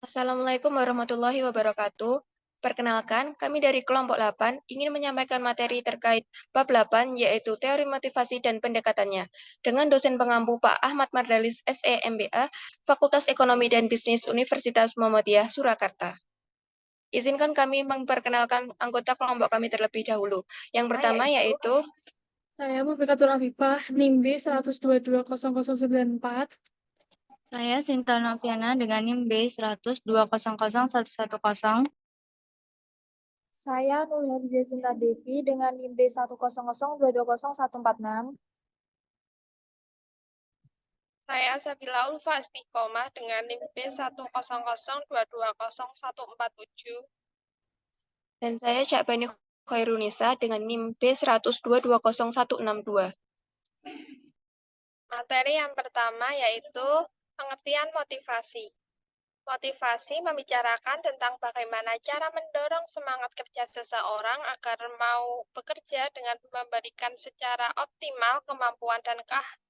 Assalamualaikum warahmatullahi wabarakatuh. Perkenalkan, kami dari kelompok 8 ingin menyampaikan materi terkait bab 8, yaitu teori motivasi dan pendekatannya, dengan dosen pengampu Pak Ahmad Mardalis, SE MBA, Fakultas Ekonomi dan Bisnis Universitas Muhammadiyah, Surakarta. Izinkan kami memperkenalkan anggota kelompok kami terlebih dahulu. Yang pertama yaitu Saya Mufiqatul Afifah, NIM B 122.0094. Saya Sinta Noviana dengan NIM B102.00110. Saya Nurhaliza Zesinta Devi dengan NIM B100220146. Saya Sabila Ulfa Istiqomah dengan NIM B100220147. dan saya Syakbani Khairunisa dengan NIM B102.20162. Materi yang pertama yaitu pengertian motivasi. Motivasi membicarakan tentang bagaimana cara mendorong semangat kerja seseorang agar mau bekerja dengan memberikan secara optimal kemampuan dan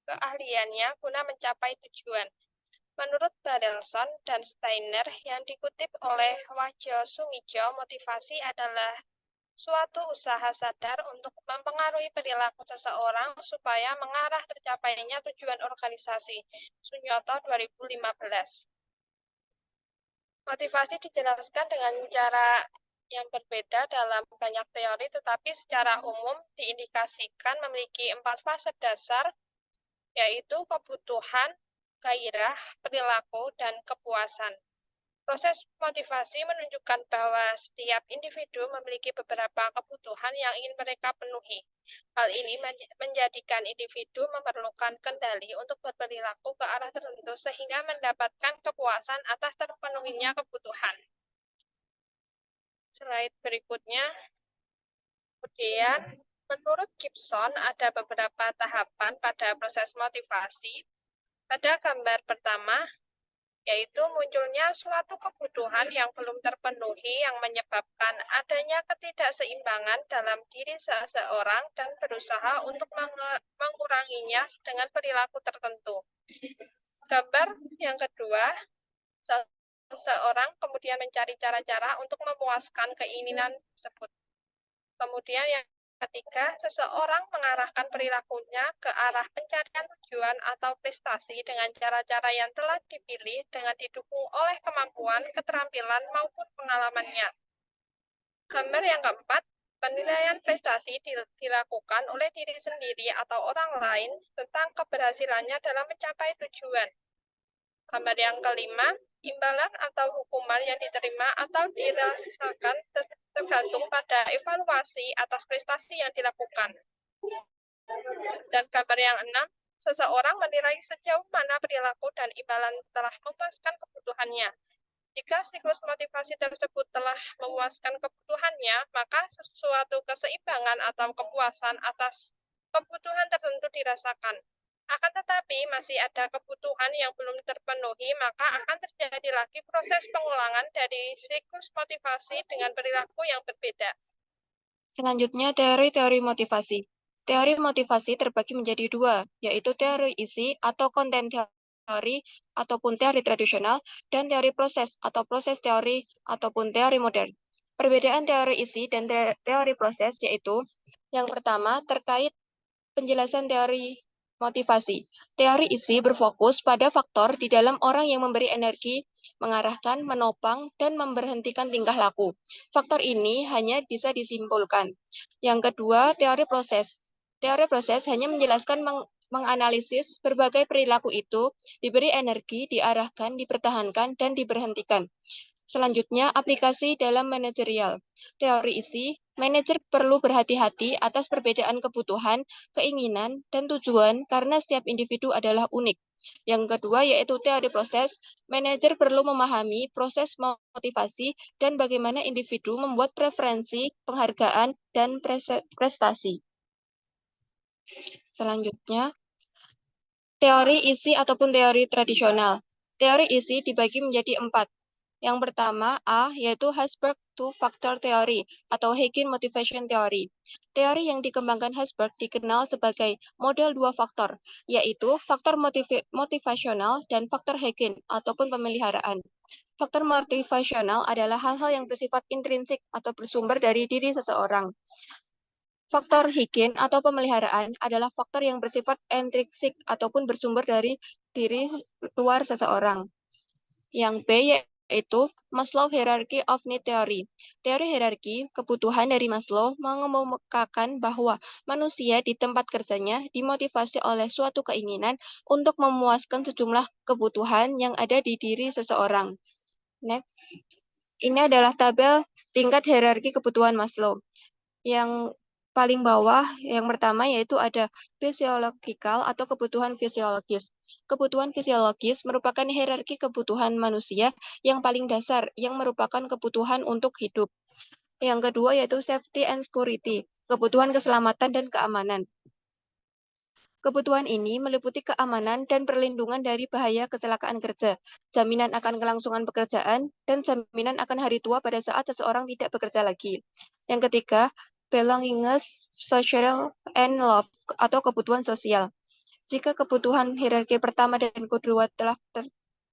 keahliannya guna mencapai tujuan. Menurut Badelson dan Steiner yang dikutip oleh Wahjo Sumijo, motivasi adalah suatu usaha sadar untuk mempengaruhi perilaku seseorang supaya mengarah tercapainya tujuan organisasi. Sunyoto 2015. Motivasi dijelaskan dengan cara yang berbeda dalam banyak teori, tetapi secara umum diindikasikan memiliki 4 fase dasar, yaitu kebutuhan, gairah, perilaku, dan kepuasan. Proses motivasi menunjukkan bahwa setiap individu memiliki beberapa kebutuhan yang ingin mereka penuhi. Hal ini menjadikan individu memerlukan kendali untuk berperilaku ke arah tertentu sehingga mendapatkan kepuasan atas terpenuhinya kebutuhan. Slide berikutnya. Kemudian, menurut Gibson ada beberapa tahapan pada proses motivasi. Pada gambar pertama, yaitu munculnya suatu kebutuhan yang belum terpenuhi yang menyebabkan adanya ketidakseimbangan dalam diri seseorang dan berusaha untuk menguranginya dengan perilaku tertentu. Gambar yang kedua, seseorang kemudian mencari cara-cara untuk memuaskan keinginan tersebut. Kemudian yang ketiga, seseorang mengarahkan perilakunya ke arah pencarian tujuan atau prestasi dengan cara-cara yang telah dipilih dengan didukung oleh kemampuan, keterampilan, maupun pengalamannya. Gambar yang keempat, penilaian prestasi dilakukan oleh diri sendiri atau orang lain tentang keberhasilannya dalam mencapai tujuan. Gambar yang kelima, imbalan atau hukuman yang diterima atau dirasakan tergantung pada evaluasi atas prestasi yang dilakukan. Dan gambar yang enam, seseorang menilai sejauh mana perilaku dan imbalan telah memuaskan kebutuhannya. Jika siklus motivasi tersebut telah memuaskan kebutuhannya, maka suatu keseimbangan atau kepuasan atas kebutuhan tertentu dirasakan. Akan tetapi masih ada kebutuhan yang belum terpenuhi, maka akan terjadi lagi proses pengulangan dari siklus motivasi dengan perilaku yang berbeda. Selanjutnya, teori-teori motivasi. Teori motivasi terbagi menjadi dua, yaitu teori isi atau konten teori ataupun teori tradisional, dan teori proses atau proses teori ataupun teori modern. Perbedaan teori isi dan teori proses yaitu, yang pertama terkait penjelasan teori motivasi. Teori isi berfokus pada faktor di dalam orang yang memberi energi, mengarahkan, menopang, dan memberhentikan tingkah laku. Faktor ini hanya bisa disimpulkan. Yang kedua, teori proses. Teori proses hanya menjelaskan menganalisis berbagai perilaku itu, diberi energi, diarahkan, dipertahankan, dan diberhentikan. Selanjutnya, aplikasi dalam manajerial. Teori isi, manajer perlu berhati-hati atas perbedaan kebutuhan, keinginan, dan tujuan karena setiap individu adalah unik. Yang kedua yaitu teori proses, manajer perlu memahami proses motivasi dan bagaimana individu membuat preferensi, penghargaan, dan prestasi. Selanjutnya, teori isi ataupun teori tradisional. Teori isi dibagi menjadi 4, Yang pertama, A, yaitu Herzberg two-factor theory atau Heikin motivation theory. Teori yang dikembangkan Herzberg dikenal sebagai model dua faktor, yaitu faktor motivasional dan faktor Heikin ataupun pemeliharaan. Faktor motivasional adalah hal-hal yang bersifat intrinsik atau bersumber dari diri seseorang. Faktor Heikin atau pemeliharaan adalah faktor yang bersifat intrinsik ataupun bersumber dari diri luar seseorang. Yang B yaitu Maslow Hierarchy of Need Theory. Teori hierarki kebutuhan dari Maslow mengemukakan bahwa manusia di tempat kerjanya dimotivasi oleh suatu keinginan untuk memuaskan sejumlah kebutuhan yang ada di diri seseorang. Next, ini adalah tabel tingkat hierarki kebutuhan Maslow. Yang paling bawah, yang pertama yaitu ada physiological atau kebutuhan fisiologis. Kebutuhan fisiologis merupakan hierarki kebutuhan manusia yang paling dasar, yang merupakan kebutuhan untuk hidup. Yang kedua yaitu safety and security, kebutuhan keselamatan dan keamanan. Kebutuhan ini meliputi keamanan dan perlindungan dari bahaya kecelakaan kerja, jaminan akan kelangsungan pekerjaan, dan jaminan akan hari tua pada saat seseorang tidak bekerja lagi. Yang ketiga, belongingness, social, and love, atau kebutuhan sosial. Jika kebutuhan hierarki pertama dan kedua telah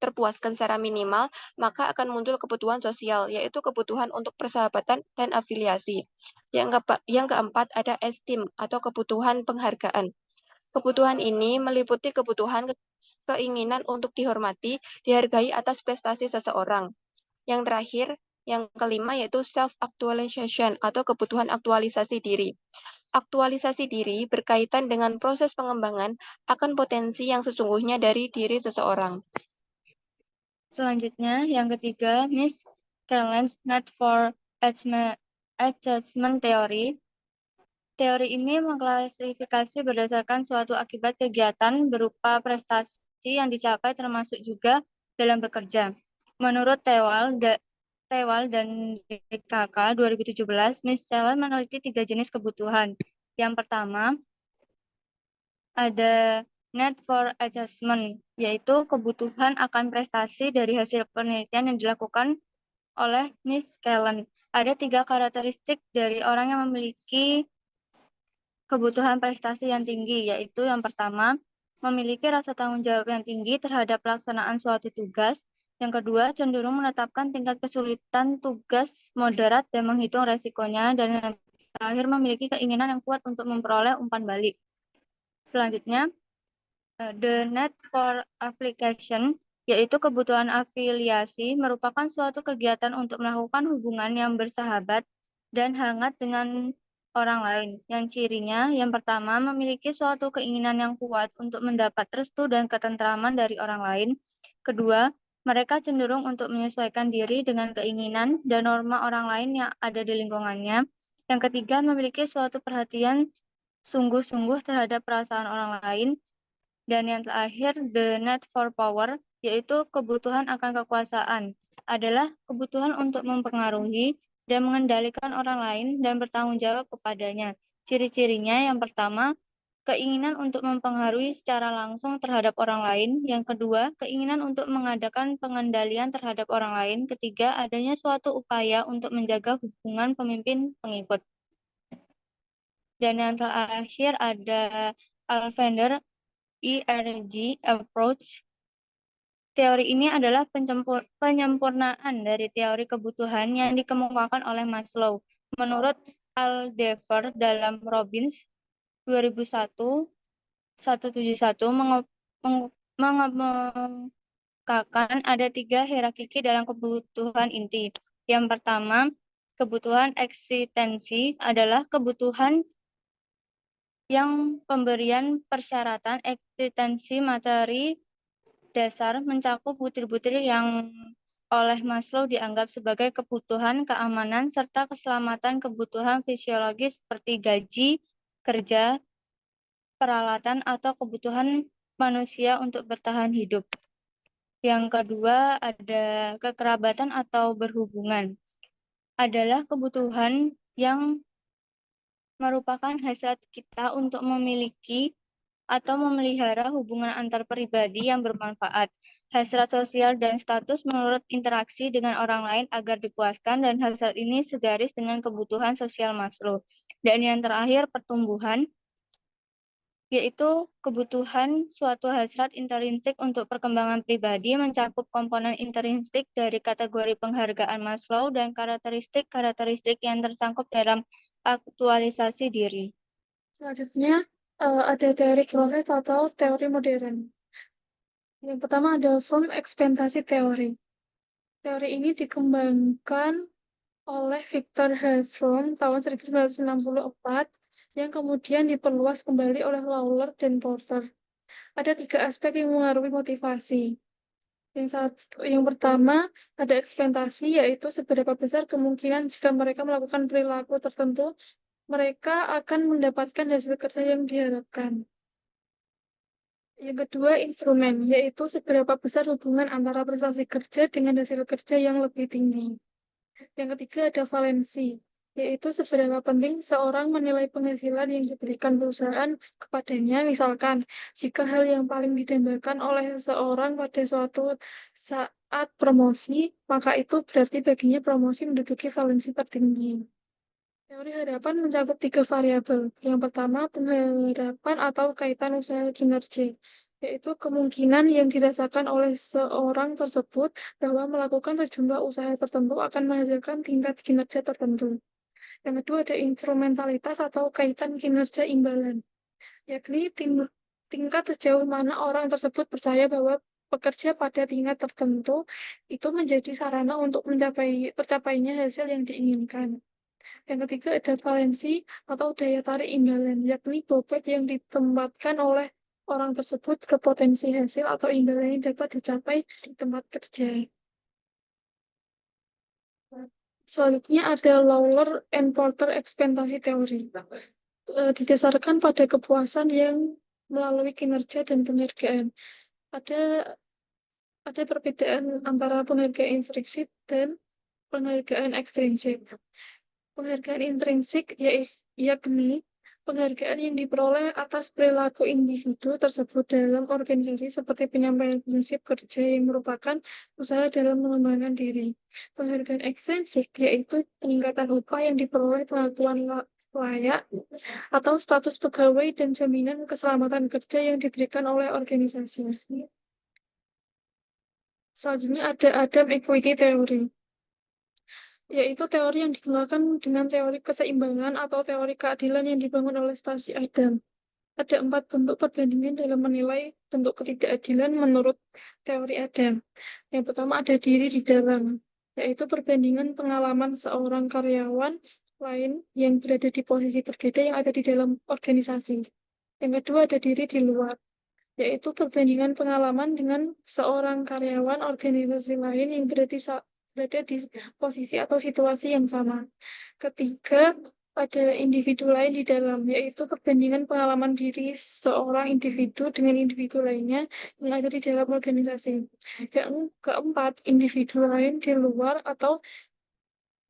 terpuaskan secara minimal, maka akan muncul kebutuhan sosial, yaitu kebutuhan untuk persahabatan dan afiliasi. Yang keempat ada esteem, atau kebutuhan penghargaan. Kebutuhan ini meliputi kebutuhan keinginan untuk dihormati, dihargai atas prestasi seseorang. Yang terakhir, yang kelima yaitu self-actualization atau kebutuhan aktualisasi diri. Aktualisasi diri berkaitan dengan proses pengembangan akan potensi yang sesungguhnya dari diri seseorang. Selanjutnya, yang ketiga, Miss Kellen's Net for Adjustment Theory. Teori ini mengklasifikasi berdasarkan suatu akibat kegiatan berupa prestasi yang dicapai termasuk juga dalam bekerja. Menurut Tewal dan DKK 2017, Miss Kellen meneliti 3 jenis kebutuhan. Yang pertama, ada Net for Adjustment, yaitu kebutuhan akan prestasi dari hasil penelitian yang dilakukan oleh Miss Kellen. Ada 3 karakteristik dari orang yang memiliki kebutuhan prestasi yang tinggi, yaitu yang pertama, memiliki rasa tanggung jawab yang tinggi terhadap pelaksanaan suatu tugas. Yang kedua, cenderung menetapkan tingkat kesulitan tugas moderat dan menghitung resikonya. Dan yang terakhir, memiliki keinginan yang kuat untuk memperoleh umpan balik. Selanjutnya, the need for application, yaitu kebutuhan afiliasi, merupakan suatu kegiatan untuk melakukan hubungan yang bersahabat dan hangat dengan orang lain. Yang cirinya, yang pertama, memiliki suatu keinginan yang kuat untuk mendapat restu dan ketentraman dari orang lain. Kedua, mereka cenderung untuk menyesuaikan diri dengan keinginan dan norma orang lain yang ada di lingkungannya. Yang ketiga, memiliki suatu perhatian sungguh-sungguh terhadap perasaan orang lain. Dan yang terakhir, the need for power, yaitu kebutuhan akan kekuasaan, adalah kebutuhan untuk mempengaruhi dan mengendalikan orang lain dan bertanggung jawab kepadanya. Ciri-cirinya yang pertama, keinginan untuk mempengaruhi secara langsung terhadap orang lain. Yang kedua, keinginan untuk mengadakan pengendalian terhadap orang lain. Ketiga, adanya suatu upaya untuk menjaga hubungan pemimpin-pengikut. Dan yang terakhir ada Alexander ERG approach. Teori ini adalah penyempurnaan dari teori kebutuhan yang dikemukakan oleh Maslow. Menurut Aldefer dalam Robbins 2001-171 mengemukakan ada 3 hierarki dalam kebutuhan inti. Yang pertama, kebutuhan eksistensi adalah kebutuhan yang pemberian persyaratan eksistensi materi dasar mencakup butir-butir yang oleh Maslow dianggap sebagai kebutuhan keamanan serta keselamatan, kebutuhan fisiologis seperti gaji, kerja, peralatan, atau kebutuhan manusia untuk bertahan hidup. Yang kedua ada kekerabatan atau berhubungan. Adalah kebutuhan yang merupakan hasrat kita untuk memiliki atau memelihara hubungan antar pribadi yang bermanfaat. Hasrat sosial dan status menurut interaksi dengan orang lain agar dipuaskan, dan hasrat ini segaris dengan kebutuhan sosial Maslow. Dan yang terakhir, pertumbuhan, yaitu kebutuhan suatu hasrat intrinsik untuk perkembangan pribadi, mencakup komponen intrinsik dari kategori penghargaan Maslow dan karakteristik-karakteristik yang tersangkut dalam aktualisasi diri. Selanjutnya ada teori proses atau teori modern. Yang pertama ada form ekspektasi teori. Teori ini dikembangkan oleh Victor Hobsbawm tahun 1964 yang kemudian diperluas kembali oleh Lawler dan Porter. Ada 3 aspek yang mengaruhi motivasi. Yang pertama, ada ekspektasi, yaitu seberapa besar kemungkinan jika mereka melakukan perilaku tertentu, mereka akan mendapatkan hasil kerja yang diharapkan. Yang kedua, instrumen, yaitu seberapa besar hubungan antara prestasi kerja dengan hasil kerja yang lebih tinggi. Yang ketiga, ada valensi, yaitu seberapa penting seorang menilai penghasilan yang diberikan perusahaan kepadanya. Misalkan, jika hal yang paling didambakan oleh seseorang pada suatu saat promosi, maka itu berarti baginya promosi menduduki valensi tertinggi. Teori harapan mencakup 3 variabel. Yang pertama, pengharapan atau kaitan usaha kinerja, yaitu kemungkinan yang dirasakan oleh seorang tersebut bahwa melakukan sejumlah usaha tertentu akan menghasilkan tingkat kinerja tertentu. Yang kedua, ada instrumentalitas atau kaitan kinerja imbalan, yakni tingkat sejauh mana orang tersebut percaya bahwa pekerja pada tingkat tertentu itu menjadi sarana untuk tercapainya hasil yang diinginkan. Yang ketiga ada valensi atau daya tarik imbalan, yakni bobot yang ditempatkan oleh orang tersebut ke potensi hasil atau imbalan yang dapat dicapai di tempat kerja. Selanjutnya ada Lawler and Porter ekspektasi teori. Didasarkan pada kepuasan yang melalui kinerja dan penghargaan. Ada perbedaan antara penghargaan intrinsik dan penghargaan ekstrinsik. Penghargaan intrinsik yakni penghargaan yang diperoleh atas perilaku individu tersebut dalam organisasi seperti penyampaian prinsip kerja yang merupakan usaha dalam mengembangkan diri. Penghargaan ekstrinsik yaitu peningkatan upah yang diperoleh pengakuan layak atau status pegawai dan jaminan keselamatan kerja yang diberikan oleh organisasi. Selanjutnya ada Adam Equity Theory, yaitu teori yang digunakan dengan teori keseimbangan atau teori keadilan yang dibangun oleh Stacey Adam. Ada 4 bentuk perbandingan dalam menilai bentuk ketidakadilan menurut teori Adam. Yang pertama ada diri di dalam, yaitu perbandingan pengalaman seorang karyawan lain yang berada di posisi berbeda yang ada di dalam organisasi. Yang kedua ada diri di luar, yaitu perbandingan pengalaman dengan seorang karyawan organisasi lain yang berada di posisi atau situasi yang sama. Ketiga, ada individu lain di dalam, yaitu perbandingan pengalaman diri seorang individu dengan individu lainnya yang ada di dalam organisasi. Yang keempat, individu lain di luar atau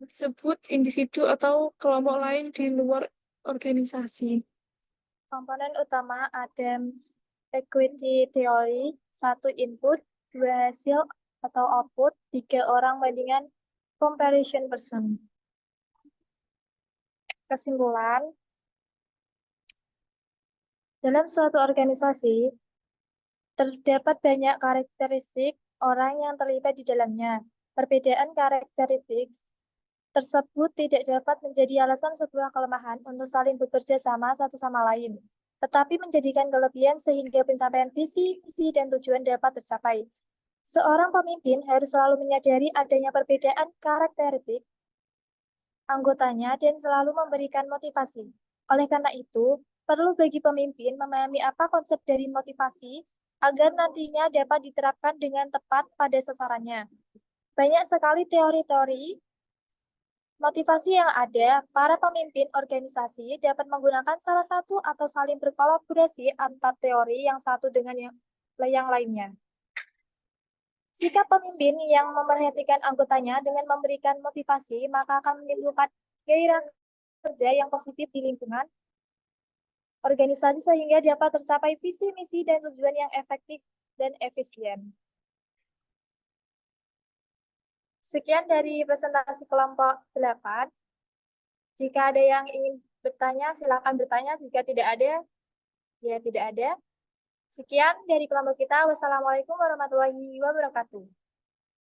disebut individu atau kelompok lain di luar organisasi. Komponen utama Adams Equity Theory, 1 input, 2 hasil atau output, 3 orang bandingan comparison person. Kesimpulan, dalam suatu organisasi, terdapat banyak karakteristik orang yang terlibat di dalamnya. Perbedaan karakteristik tersebut tidak dapat menjadi alasan sebuah kelemahan untuk saling bekerja sama satu sama lain, tetapi menjadikan kelebihan sehingga pencapaian visi, misi, dan tujuan dapat tercapai. Seorang pemimpin harus selalu menyadari adanya perbedaan karakteristik anggotanya dan selalu memberikan motivasi. Oleh karena itu, perlu bagi pemimpin memahami apa konsep dari motivasi agar nantinya dapat diterapkan dengan tepat pada sasarannya. Banyak sekali teori-teori motivasi yang ada. Para pemimpin organisasi dapat menggunakan salah satu atau saling berkolaborasi antar teori yang satu dengan yang lainnya. Sikap pemimpin yang memperhatikan anggotanya dengan memberikan motivasi, maka akan menimbulkan gairah kerja yang positif di lingkungan organisasi sehingga dapat tercapai visi, misi, dan tujuan yang efektif dan efisien. Sekian dari presentasi kelompok 8. Jika ada yang ingin bertanya, silakan bertanya. Jika tidak ada, ya tidak ada. Sekian dari kelompok kita. Wassalamualaikum warahmatullahi wabarakatuh.